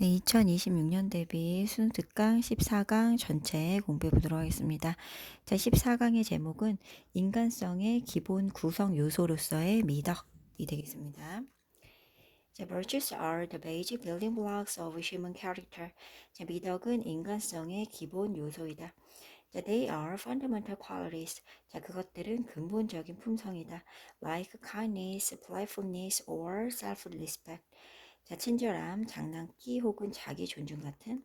네, 2026년 대비 순특강 14강 전체 공부해 보도록 하겠습니다. 자, 14강의 제목은 인간성의 기본 구성 요소로서의 미덕이 되겠습니다. 자, virtues are the basic building blocks of human character. 자, 미덕은 인간성의 기본 요소이다. 자, they are fundamental qualities. 자, 그것들은 근본적인 품성이다. Like kindness, playfulness, or self-respect. 자, 친절함, 장난기 혹은 자기 존중 같은.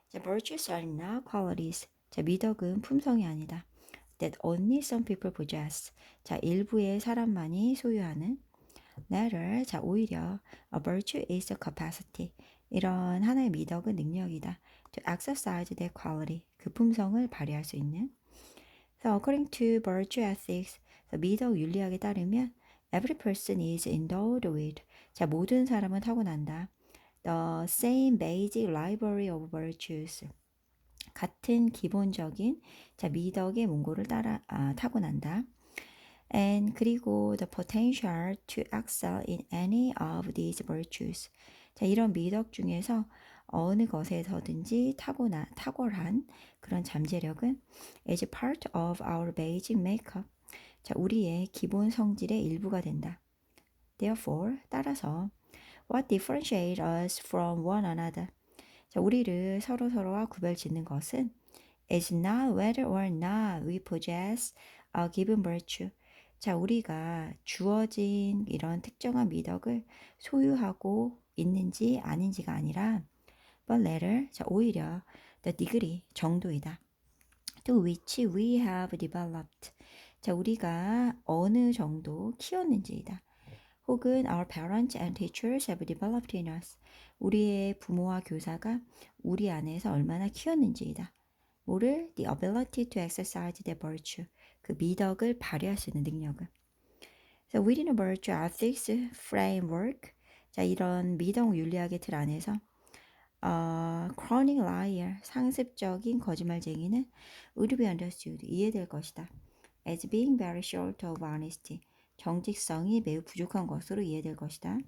자, virtues are not qualities. 자, 미덕은 품성이 아니다. That only some people possess. 자, 일부의 사람만이 소유하는. Rather, 자, 오히려 a virtue is a capacity. 이런 하나의 미덕은 능력이다. To exercise that quality. 그 품성을 발휘할 수 있는. So, according to virtue ethics, 미덕 윤리학에 따르면 every person is endowed with. 자, 모든 사람은 타고난다. The same basic library of virtues. 같은 기본적인 자 미덕의 문고를 타고난다. And 그리고 the potential to excel in any of these virtues. 자, 이런 미덕 중에서 어느 것에서든지 탁월한 그런 잠재력은 as part of our basic makeup. 자, 우리의 기본 성질의 일부가 된다. Therefore, 따라서 what differentiates us from one another. 자, 우리를 서로서로와 구별짓는 것은 is not whether or not we possess a given virtue. 자, 우리가 주어진 이런 특정한 미덕을 소유하고 있는지 아닌지가 아니라 but rather, 자, 오히려 the degree, 정도이다. to which we have developed. 자, 우리가 어느 정도 키웠는지이다. 혹은 our parents and teachers have developed in us. 우리의 부모와 교사가 우리 안에서 얼마나 키웠는지이다. 뭐를? The ability to exercise the virtue. 그 미덕을 발휘할 수 있는 능력을. So within a virtue ethics framework. 자, 이런 미덕 윤리학의 틀 안에서 chronic liar, 상습적인 거짓말쟁이는 would be understood, 이해될 것이다. As being very short of honesty, 정직성이 매우 부족한 것으로 이해될 것이다.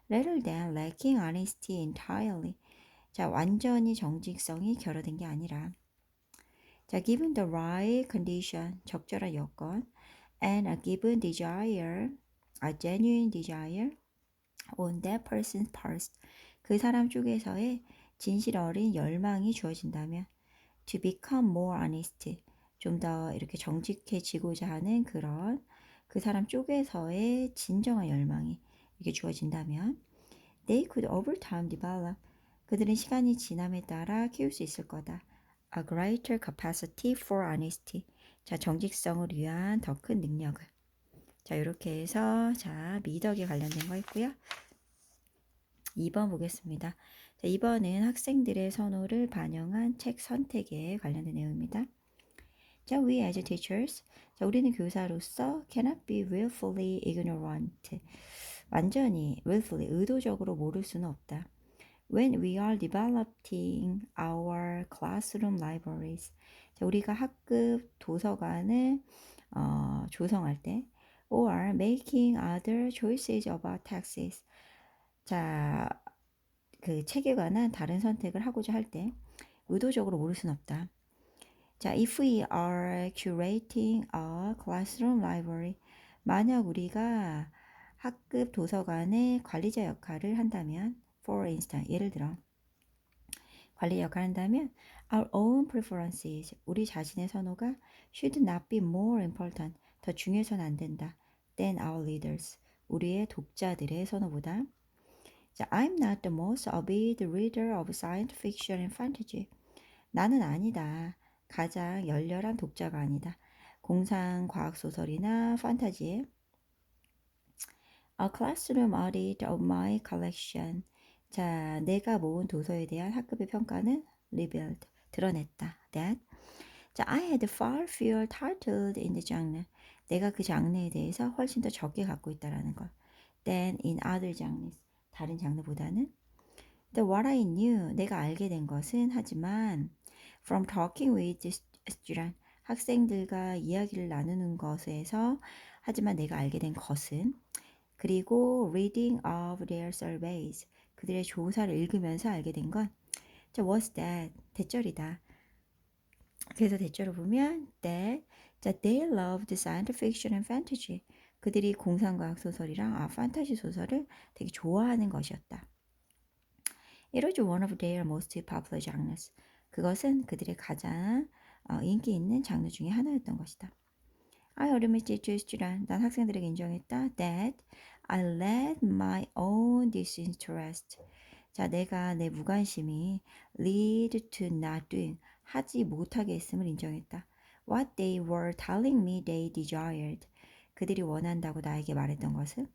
Rather than lacking honesty entirely, 자, 완전히 정직성이 결여된 게 아니라 자, given the right condition, 적절한 여건 and a given desire, a genuine desire on that person's part, 그 사람 쪽에서의 진실 어린 열망이 주어진다면 to become more honest, 좀 더 이렇게 정직해지고자 하는 그런 그 사람 쪽에서의 진정한 열망이 이렇게 주어진다면 they could over time develop, 그들은 시간이 지남에 따라 키울 수 있을 거다. A greater capacity for honesty, 자, 정직성을 위한 더 큰 능력을. 자, 이렇게 해서 자, 미덕에 관련된 거 있고요. 2번 보겠습니다. 자, 2번은 학생들의 선호를 반영한 책 선택에 관련된 내용입니다. 자, we as teachers, 자, 우리는 교사로서 cannot be willfully ignorant. 완전히 willfully, 의도적으로 모를 수는 없다. When we are developing our classroom libraries, 자, 우리가 학급 도서관을 조성할 때, or making other choices about texts, 자, 그 책에 관한 다른 선택을 하고자 할 때 의도적으로 모를 수는 없다. 자, if we are curating a classroom library, 만약 우리가 학급 도서관의 관리자 역할을 한다면, for instance, 예를 들어 관리 역할을 한다면 our own preferences, 우리 자신의 선호가 should not be more important, 더 중요해서는 안 된다. than our leaders, 우리의 독자들의 선호보다. 자, I'm not the most avid reader of science fiction and fantasy. 나는 아니다. 가장 열렬한 독자가 아니다. 공상 과학 소설이나 판타지에 A classroom audit of my collection. 자, 내가 모은 도서에 대한 학급의 평가는 revealed, 드러냈다. That. 자, I had far fewer titles in the genre. 내가 그 장르에 대해서 훨씬 더 적게 갖고 있다라는 것. Than in other genres. 다른 장르보다는. The what I knew, 내가 알게 된 것은 하지만 from talking with student, 학생들과 이야기를 나누는 것에서 하지만 내가 알게 된 것은 그리고 reading of their surveys, 그들의 조사를 읽으면서 알게 된 건 what's that? 대절이다. 그래서 대절을 보면 that they loved science fiction and fantasy. 그들이 공상과학 소설이랑 판타지 소설을 되게 좋아하는 것이었다. It was one of their most popular genres. 그것은 그들의 가장 인기 있는 장르 중에 하나였던 것이다. I admitted to students, 난 학생들에게 인정했다. That I let my own disinterest. 자, 내가 내 무관심이 lead to not doing, 하지 못하게 했음을 인정했다. What they were telling me they desired. 그들이 원한다고 나에게 말했던 것은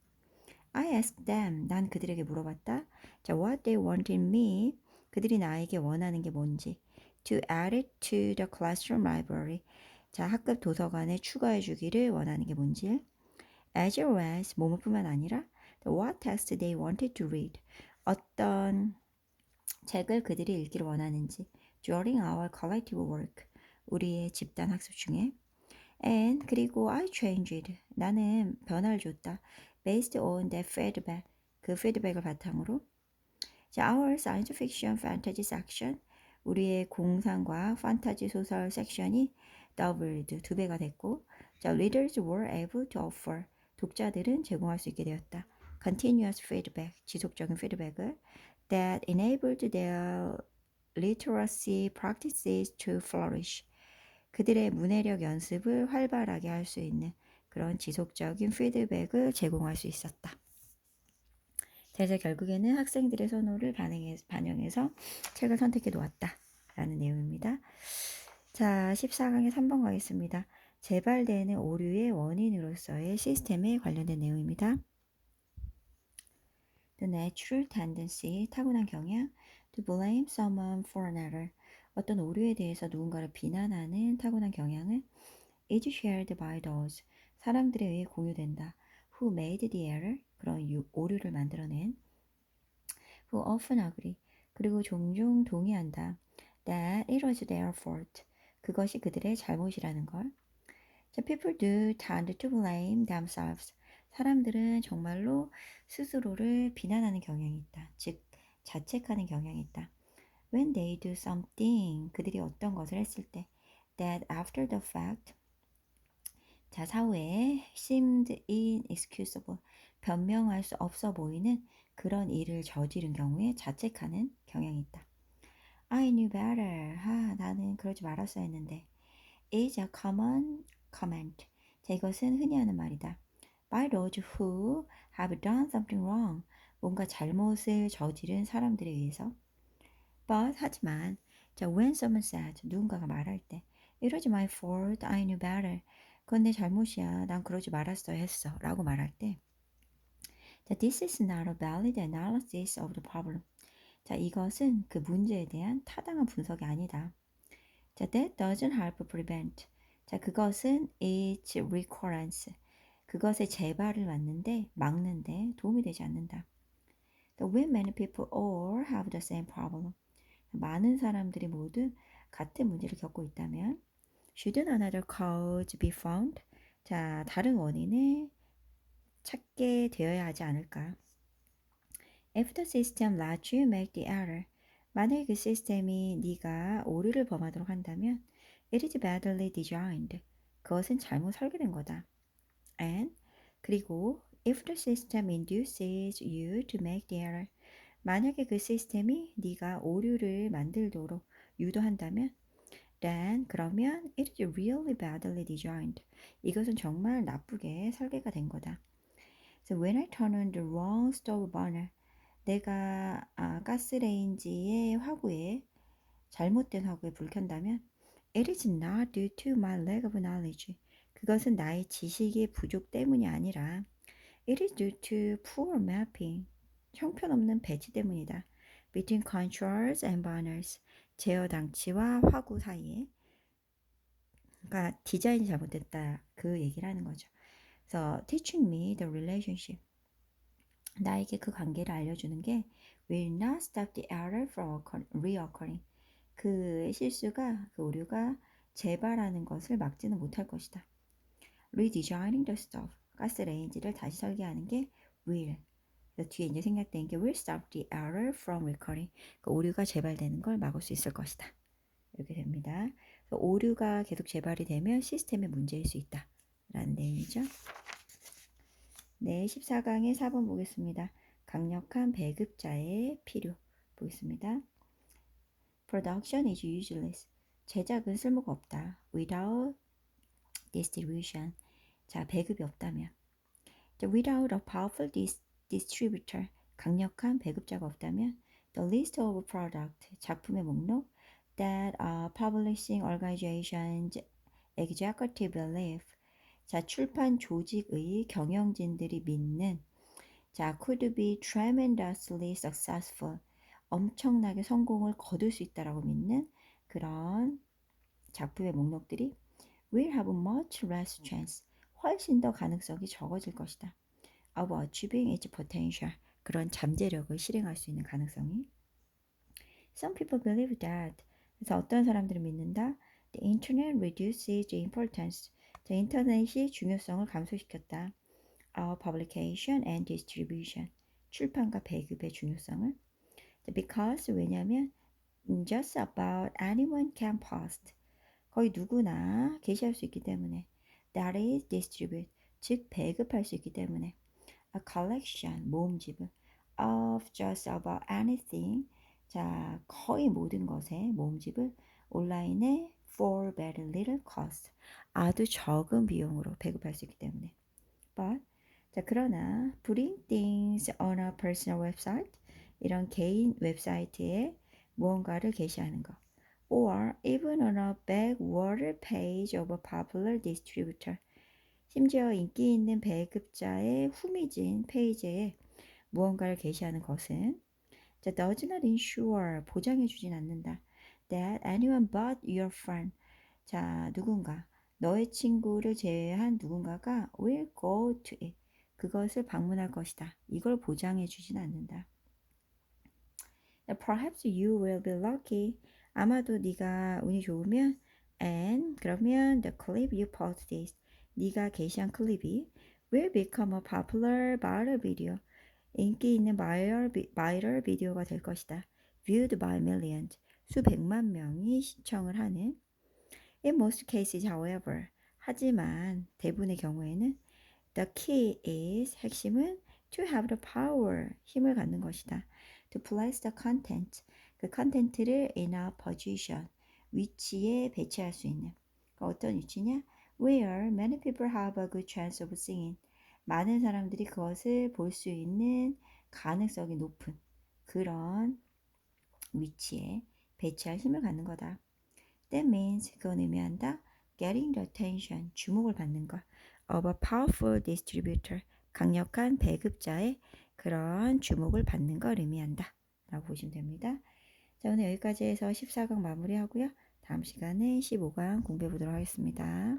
I asked them, 난 그들에게 물어봤다. 자, what they wanted me, 그들이 나에게 원하는 게 뭔지. To add it to the classroom library. 자, 학급 도서관에 추가해 주기를 원하는 게 뭔지. As well as, 뭐뭐뿐만 아니라 what text they wanted to read. 어떤 책을 그들이 읽기를 원하는지. During our collective work. 우리의 집단 학습 중에. And 그리고 I changed. 나는 변화를 줬다. Based on that feedback. 그 피드백을 바탕으로. 자, our science fiction fantasy section. 우리의 공상과 판타지 소설 섹션이 doubled. 2배가 됐고. 자, readers were able to offer. 독자들은 제공할 수 있게 되었다. Continuous feedback. 지속적인 피드백을. That enabled their literacy practices to flourish. 그들의 문해력 연습을 활발하게 할 수 있는 그런 지속적인 피드백을 제공할 수 있었다. 그래서 결국에는 학생들의 선호를 반영해서 책을 선택해 놓았다. 라는 내용입니다. 자, 14강의 3번 가겠습니다. 재발되는 오류의 원인으로서의 시스템에 관련된 내용입니다. The natural tendency, 타고난 경향, to blame someone for an error, 어떤 오류에 대해서 누군가를 비난하는 타고난 경향은 is shared by those, 사람들에 의해 공유된다. Who made the error, 그런 오류를 만들어낸. Who often agree, 그리고 종종 동의한다. That it was their fault, 그것이 그들의 잘못이라는 걸. So people do tend to blame themselves. 사람들은 정말로 스스로를 비난하는 경향이 있다. 즉, 자책하는 경향이 있다. When they do something, 그들이 어떤 것을 했을 때, that after the fact, 자, 사후에 seemed inexcusable, 변명할 수 없어 보이는 그런 일을 저지른 경우에 자책하는 경향이 있다. I knew better. 나는 그러지 말았어야 했는데. is a common comment. 자, 이것은 흔히 하는 말이다. By those who have done something wrong. 뭔가 잘못을 저지른 사람들에 의해서. But, 하지만, 자, when someone said, 누군가가 말할 때, It was my fault, I knew better. 그건 내 잘못이야, 난 그러지 말았어야 했어. 라고 말할 때, 자, this is not a valid analysis of the problem. 자, 이것은 그 문제에 대한 타당한 분석이 아니다. 자, that doesn't help prevent. 자, 그것은 its recurrence. 그것의 재발을 막는데 도움이 되지 않는다. When many people all have the same problem. 많은 사람들이 모두 같은 문제를 겪고 있다면 should another cause be found? 자, 다른 원인을 찾게 되어야 하지 않을까? If the system lets you make the error, 만약 그 시스템이 네가 오류를 범하도록 한다면 it is badly designed. 그것은 잘못 설계된 거다. And 그리고 if the system induces you to make the error, 만약에 그 시스템이 네가 오류를 만들도록 유도한다면 then 그러면 it is really badly designed. 이것은 정말 나쁘게 설계가 된 거다. So when I turn on the wrong stove burner, 내가 가스레인지의 화구에 잘못된 화구에 불 켠다면 it is not due to my lack of knowledge. 그것은 나의 지식의 부족 때문이 아니라 it is due to poor mapping. 형편없는 배치 때문이다. Between controls and burners. 제어 장치와 화구 사이에. 그러니까 디자인이 잘못됐다. 그 얘기를 하는 거죠. 그래서 teaching me the relationship. 나에게 그 관계를 알려주는 게 will not stop the error from reoccurring. 그 실수가, 그 오류가 재발하는 것을 막지는 못할 것이다. Redesigning the stove. 가스레인지를 다시 설계하는 게 will. 그래서 뒤에 이제 생략된 게 will stop the error from recurring. 그 오류가 재발되는 걸 막을 수 있을 것이다. 이렇게 됩니다. 오류가 계속 재발이 되면 시스템에 문제일 수 있다. 라는 내용이죠. 네, 14강의 4번 보겠습니다. 강력한 배급자의 필요 보겠습니다. Production is useless. 제작은 쓸모가 없다. Without distribution. 자, 배급이 없다면. Without a powerful distributor. 강력한 배급자가 없다면 the list of product. 작품의 목록 that publishing organizations executive believe. 자, 출판 조직의 경영진들이 믿는 자, could be tremendously successful. 엄청나게 성공을 거둘 수 있다라고 믿는 그런 작품의 목록들이 will have much less chance. 훨씬 더 가능성이 적어질 것이다. of achieving its potential. 그런 잠재력을 실행할 수 있는 가능성이. Some people believe that. 그래서 어떤 사람들은 믿는다. The internet reduces the importance. 자, 인터넷이 중요성을 감소시켰다. Our publication and distribution. 출판과 배급의 중요성을. Because 왜냐하면 just about anyone can post. 거의 누구나 게시할 수 있기 때문에. That is distribute. 즉 배급할 수 있기 때문에. A collection 모음집을 of just about anything. 자, 거의 모든 것의 모음집을 온라인에 for very little cost. 아주 적은 비용으로 배급할 수 있기 때문에. But 자, 그러나 putting things on a personal website 이런 개인 웹사이트에 무언가를 게시하는 것 or even on a backward page of a popular distributor 심지어 인기 있는 배급자의 후미진 페이지에 무언가를 게시하는 것은 자, does not ensure 보장해 주진 않는다 that anyone but your friend 자, 누군가 너의 친구를 제외한 누군가가 will go to it 그것을 방문할 것이다. 이걸 보장해 주진 않는다. Perhaps you will be lucky. 아마도 네가 운이 좋으면 and 그러면 the clip you posted 네가 게시한 클립이 will become a popular viral video. 인기 있는 바이럴 비디오가 될 것이다. Viewed by millions. 수백만 명이 시청을 하는 In most cases, however, 하지만 대부분의 경우에는 the key is 핵심은 to have the power 힘을 갖는 것이다. To place the content 그 컨텐츠를 in a position 위치에 배치할 수 있는 어떤 위치냐? Where many people have a good chance of seeing 많은 사람들이 그것을 볼 수 있는 가능성이 높은 그런 위치에 배치할 힘을 갖는 거다. That means 그건 의미한다. Getting the attention, 주목을 받는 것. Of a powerful distributor, 강력한 배급자의 그런 주목을 받는 걸 의미한다. 라고 보시면 됩니다. 자, 오늘 여기까지 해서 14강 마무리하고요. 다음 시간에 15강 공부해 보도록 하겠습니다.